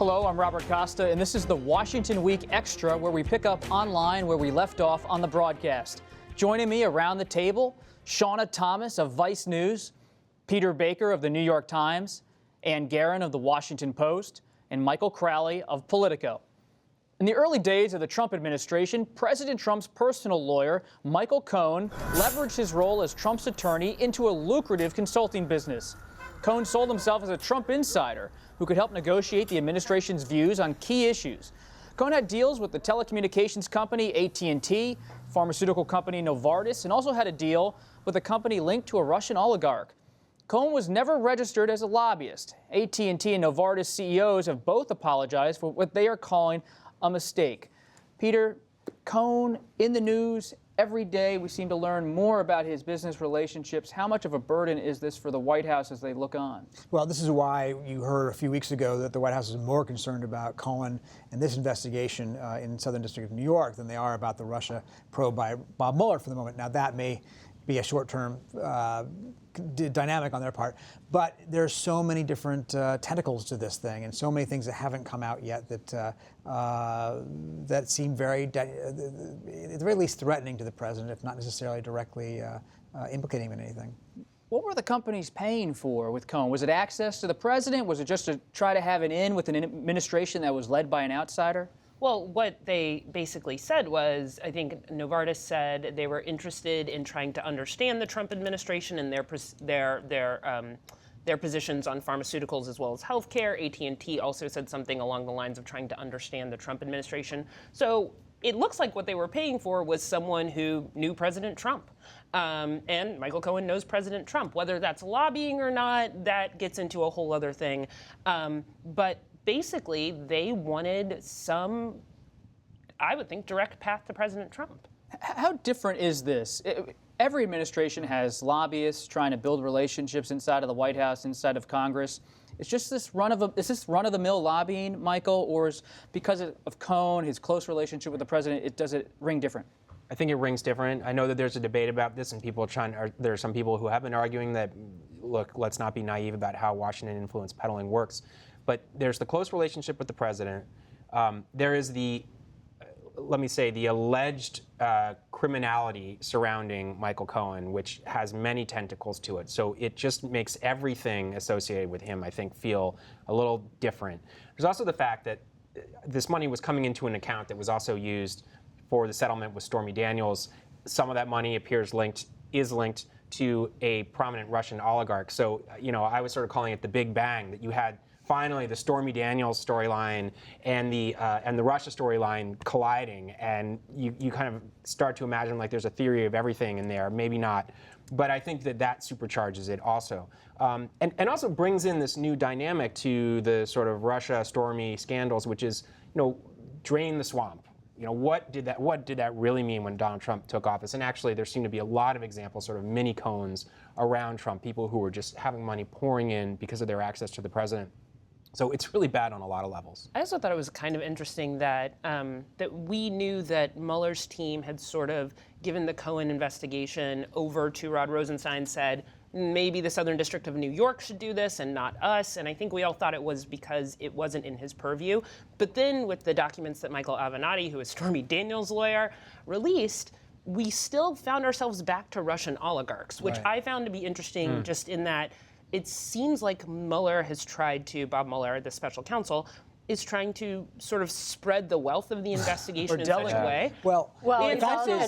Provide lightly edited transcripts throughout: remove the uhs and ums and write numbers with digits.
Hello, I'm Robert Costa, and this is the Washington Week Extra, where we pick up online where we left off on the broadcast. Joining me around the table, Shauna Thomas of Vice News, Peter Baker of the New York Times, Ann Guerin of the Washington Post, and Michael Crowley of Politico. In the early days of the Trump administration, President Trump's personal lawyer, Michael Cohen, leveraged his role as Trump's attorney into a lucrative consulting business. Cohen sold himself as a Trump insider who could help negotiate the administration's views on key issues. Cohen had deals with the telecommunications company AT&T, pharmaceutical company Novartis, and also had a deal with a company linked to a Russian oligarch. Cohen was never registered as a lobbyist. AT&T and Novartis CEOs have both apologized for what they are calling a mistake. Peter, Cohen in the news every day. We seem to learn more about his business relationships. How much of a burden is this for the White House as they look on? Well, this is why you heard a few weeks ago that the White House is more concerned about Cohen and this investigation in Southern District of New York than they are about the Russia probe by Bob Mueller for the moment. Now, that may be a short-term dynamic on their part, but there's so many different tentacles to this thing, and so many things that haven't come out yet that that seem very, at the very least, threatening to the president, if not necessarily directly implicating him in anything. What were the companies paying for with Cohen? Was it access to the president? Was it just to try to have an in with an administration that was led by an outsider? Well, what they basically said was, I think Novartis said they were interested in trying to understand the Trump administration and their positions on pharmaceuticals as well as healthcare. AT&T also said something along the lines of trying to understand the Trump administration. So it looks like what they were paying for was someone who knew President Trump. And Michael Cohen knows President Trump. Whether that's lobbying or not, that gets into a whole other thing. But basically, they wanted some, I would think, direct path to President Trump. How different is this? Every administration has lobbyists trying to build relationships inside of the White House, inside of Congress. Is this run-of-the-mill lobbying, Michael, or is because of Cohen, his close relationship with the president, does it ring different? I think it rings different. I know that there's a debate about this, and there are some people who have been arguing that, look, let's not be naive about how Washington influence peddling works. But there's the close relationship with the president. There is the, let me say, the alleged criminality surrounding Michael Cohen, which has many tentacles to it. So it just makes everything associated with him, I think, feel a little different. There's also the fact that this money was coming into an account that was also used for the settlement with Stormy Daniels. Some of that money is linked to a prominent Russian oligarch. So, I was sort of calling it the Big Bang, that you had finally the Stormy Daniels storyline and the Russia storyline colliding, and you kind of start to imagine like there's a theory of everything in there. Maybe not, but I think that supercharges it also, and also brings in this new dynamic to the sort of Russia Stormy scandals, which is drain the swamp. What did that really mean when Donald Trump took office? And actually, there seem to be a lot of examples, sort of mini Cohens around Trump, people who were just having money pouring in because of their access to the president. So it's really bad on a lot of levels. I also thought it was kind of interesting that that we knew that Mueller's team had sort of given the Cohen investigation over to Rod Rosenstein, said maybe the Southern District of New York should do this and not us. And I think we all thought it was because it wasn't in his purview. But then with the documents that Michael Avenatti, who is Stormy Daniels' lawyer, released, we still found ourselves back to Russian oligarchs, which I found to be interesting just in that it seems like Mueller has tried to, Bob Mueller, the special counsel, is trying to sort of spread the wealth of the investigation in such a way. Well, it's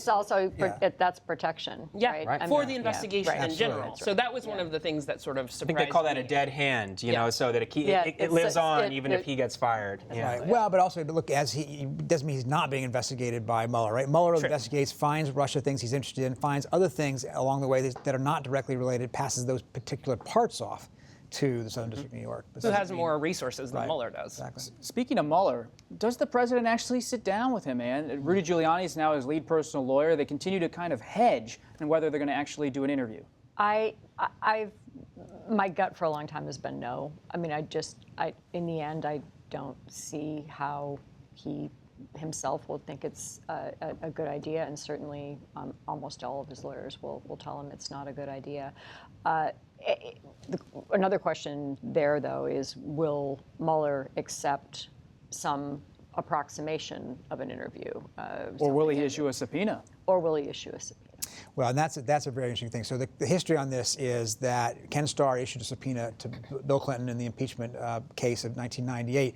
also that's protection. Yeah, right? For the investigation in general. Right. So that was one of the things that sort of surprised me. I think they call that a dead hand, so that it lives on even if he gets fired. Yeah. Right. Well, but also, look, doesn't mean he's not being investigated by Mueller, right? Mueller investigates, finds Russia things he's interested in, finds other things along the way that are not directly related, passes those particular parts off to the Southern District of New York. Who has more resources than Mueller does. Exactly. Speaking of Mueller, does the president actually sit down with him, man? Rudy Giuliani is now his lead personal lawyer. They continue to kind of hedge on whether they're going to actually do an interview. My gut for a long time has been no. I mean, in the end, I don't see how he himself will think it's a good idea, and certainly almost all of his lawyers will tell him it's not a good idea. Another question there, though, is will Mueller accept some approximation of an interview? Or will he issue a subpoena? Or will he issue a subpoena? Well, and that's a very interesting thing. So the history on this is that Ken Starr issued a subpoena to Bill Clinton in the impeachment case of 1998.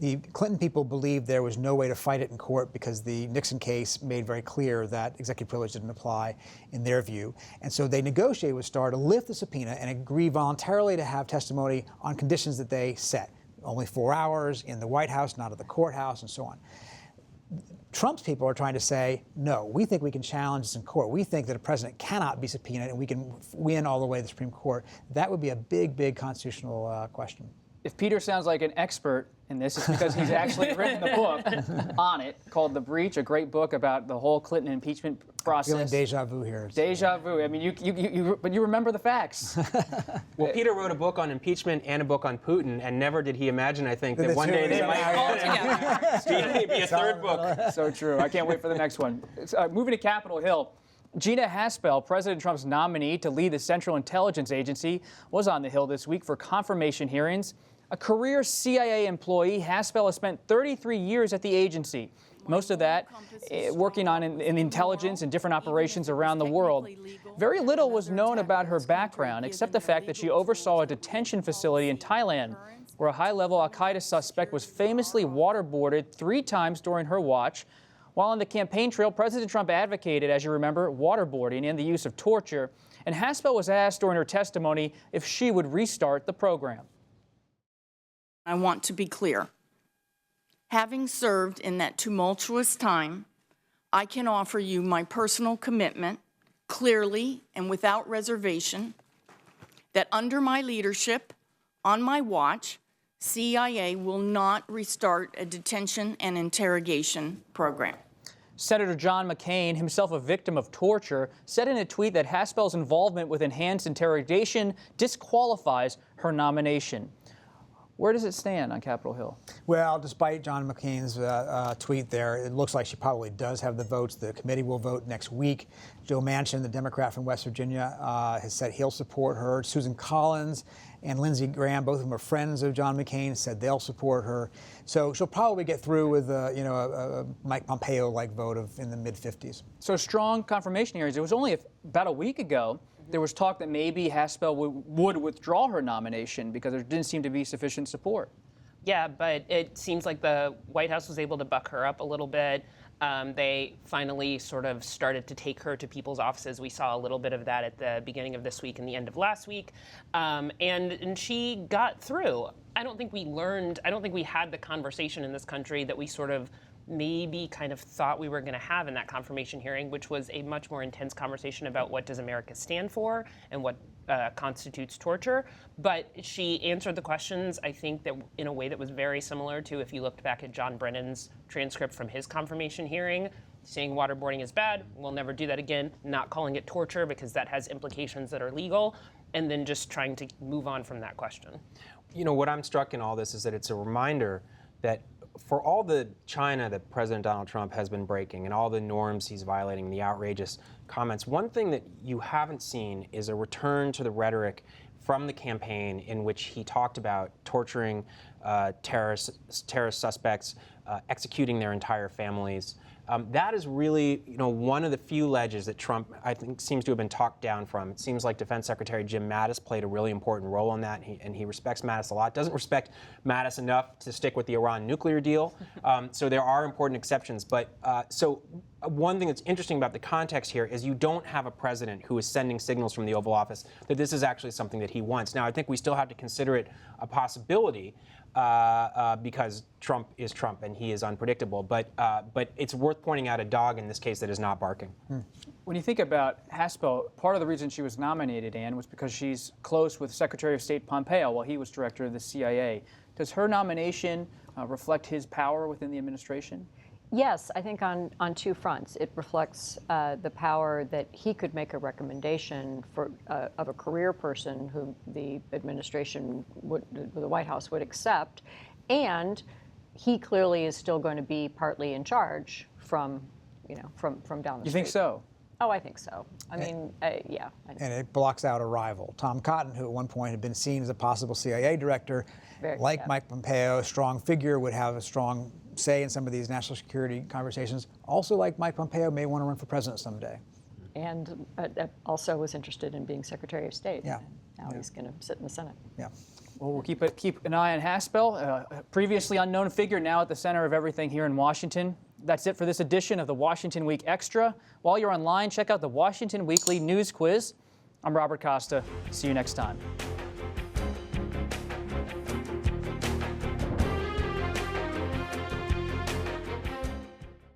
The Clinton people believed there was no way to fight it in court because the Nixon case made very clear that executive privilege didn't apply in their view. And so they negotiated with Starr to lift the subpoena and agree voluntarily to have testimony on conditions that they set. Only 4 hours in the White House, not at the courthouse, and so on. Trump's people are trying to say, no, we think we can challenge this in court. We think that a president cannot be subpoenaed and we can win all the way to the Supreme Court. That would be a big, big constitutional question. If Peter sounds like an expert in this, it's because he's actually written the book on it called The Breach, a great book about the whole Clinton impeachment process. Feeling deja vu here. Deja vu. I mean, but you remember the facts. Well, Peter wrote a book on impeachment and a book on Putin, and never did he imagine, I think, that one day they might be a third book. So true. I can't wait for the next one. Moving to Capitol Hill. Gina Haspel, President Trump's nominee to lead the Central Intelligence Agency, was on the Hill this week for confirmation hearings. A career CIA employee, Haspel has spent 33 years at the agency, most of that working on in intelligence and different operations around the world. Very little was known about her background, except the fact that she oversaw a detention facility in Thailand, where a high-level al-Qaeda suspect was famously waterboarded 3 times during her watch. While on the campaign trail, President Trump advocated, as you remember, waterboarding and the use of torture. And Haspel was asked during her testimony if she would restart the program. I want to be clear. Having served in that tumultuous time, I can offer you my personal commitment, clearly and without reservation, that under my leadership, on my watch, CIA will not restart a detention and interrogation program. Senator John McCain, himself a victim of torture, said in a tweet that Haspel's involvement with enhanced interrogation disqualifies her nomination. Where does it stand on Capitol Hill? Well, despite John McCain's tweet there, it looks like she probably does have the votes. The committee will vote next week. Joe Manchin, the Democrat from West Virginia, has said he'll support her. Susan Collins and Lindsey Graham, both of them are friends of John McCain, said they'll support her. So she'll probably get through with a Mike Pompeo-like vote in the mid-50s. So strong confirmation hearings. It was only about a week ago there was talk that maybe Haspel would withdraw her nomination because there didn't seem to be sufficient support. Yeah, but it seems like the White House was able to buck her up a little bit. They finally sort of started to take her to people's offices. We saw a little bit of that at the beginning of this week and the end of last week. And she got through. I don't think we had the conversation in this country that we sort of maybe kind of thought we were going to have in that confirmation hearing, which was a much more intense conversation about what does America stand for and what constitutes torture. But she answered the questions, I think, that in a way that was very similar to if you looked back at John Brennan's transcript from his confirmation hearing, saying waterboarding is bad, we'll never do that again, not calling it torture because that has implications that are legal, and then just trying to move on from that question. You know, what I'm struck in all this is that it's a reminder that for all the China that President Donald Trump has been breaking and all the norms he's violating, the outrageous comments, one thing that you haven't seen is a return to the rhetoric from the campaign in which he talked about torturing terrorist suspects, executing their entire families. That is really, one of the few ledges that Trump, I think, seems to have been talked down from. It seems like Defense Secretary Jim Mattis played a really important role on that, and he respects Mattis a lot. Doesn't respect Mattis enough to stick with the Iran nuclear deal. So there are important exceptions. But so one thing that's interesting about the context here is you don't have a president who is sending signals from the Oval Office that this is actually something that he wants. Now, I think we still have to consider it a possibility. Because Trump is Trump and he is unpredictable. But it's worth pointing out a dog in this case that is not barking. When you think about Haspel, part of the reason she was nominated, Ann, was because she's close with Secretary of State Pompeo while he was director of the CIA. Does her nomination reflect his power within the administration? Yes, I think on 2 fronts. It reflects the power that he could make a recommendation of a career person who the administration the White House would accept, and he clearly is still going to be partly in charge from down the street. You think so? Oh, I think so. I mean, yeah. And it blocks out a rival. Tom Cotton, who at one point had been seen as a possible CIA director, Mike Pompeo, strong figure, would have a strong say in some of these national security conversations. Also, like Mike Pompeo, may want to run for president someday. And also was interested in being Secretary of State. Yeah. Now he's going to sit in the Senate. Yeah. Well, we'll keep an eye on Haspel, previously unknown figure, now at the center of everything here in Washington. That's it for this edition of the Washington Week Extra. While you're online, check out the Washington Weekly News Quiz. I'm Robert Costa. See you next time.